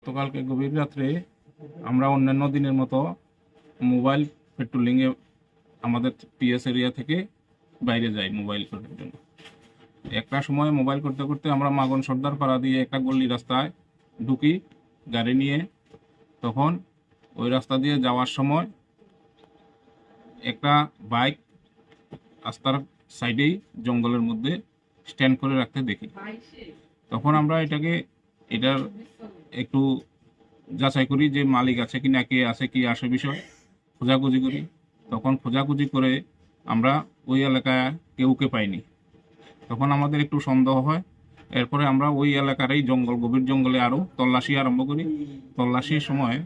গতকালকে গভীর রাত্রে আমরা অন্যান্য দিনের মতো মোবাইল পেট্রোলিংয়ে আমাদের পিএস এরিয়া থেকে বাইরে যাই মোবাইল করার জন্য। একটা সময় মোবাইল করতে করতে আমরা মাগন সর্দার পাড়া দিয়ে একটা গল্লি রাস্তায় ঢুকি গাড়ি নিয়ে। তখন ওই রাস্তা দিয়ে যাওয়ার সময় একটা বাইক রাস্তার সাইডেই জঙ্গলের মধ্যে স্ট্যান্ড করে রাখতে দেখি। তখন আমরা এটার একটু যাচাই করি যে মালিক আছে কি না, কে আছে কি আসে বিষয় খোঁজাখুঁজি করি। তখন খোঁজাখুঁজি করে আমরা ওই এলাকায় কেউকে পাইনি। তখন আমাদের একটু সন্দেহ হয়। এরপরে আমরা ওই এলাকারই গভীর জঙ্গলে আরও তল্লাশি আরম্ভ করি। তল্লাশির সময়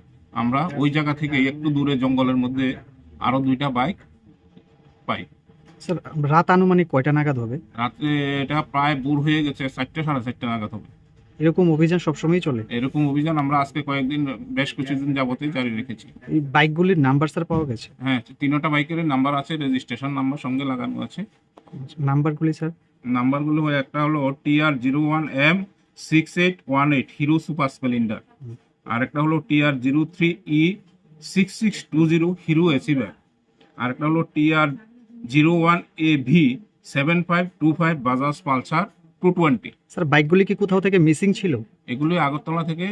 আমরা ওই জায়গা থেকে একটু দূরে জঙ্গলের মধ্যে আরও 2টা বাইক পাই। স্যার, রাত আনুমানিক কয়টা নাগাদ হবে? রাত্রে এটা প্রায় ভোর হয়ে গেছে, 4টে সাড়ে 4টে নাগাদ হবে। এরকম অভিযান সবসময় চলে? এরকম অভিযান আমরা আজকে কয়েকদিন, বেশ কিছুদিন যাবতই জারি রেখেছি। এই বাইকগুলির নাম্বার স্যার পাওয়া গেছে? হ্যাঁ, 3টা বাইকের নাম্বার আছে, রেজিস্ট্রেশন নাম্বার সঙ্গে লাগানো আছে। নাম্বারগুলি স্যার? নাম্বারগুলো একটা হলো TR01M6818 হিরো সুপার স্প্লেন্ডার, আর একটা হলো TR03E6620 হিরো এসিভার, আর একটা হলো TR01AV7525 বাজাজ পালসার 220। স্যার, বাইকগুলি কি কোথাও থেকে মিসিং ছিল? এগুলি আগরতলা থেকে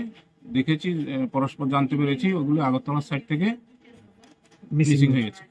দেখেছি, পরস্পর জানতে পেরেছি ওগুলো আগরতলার সাইড থেকে মিসিং হয়ে গেছে।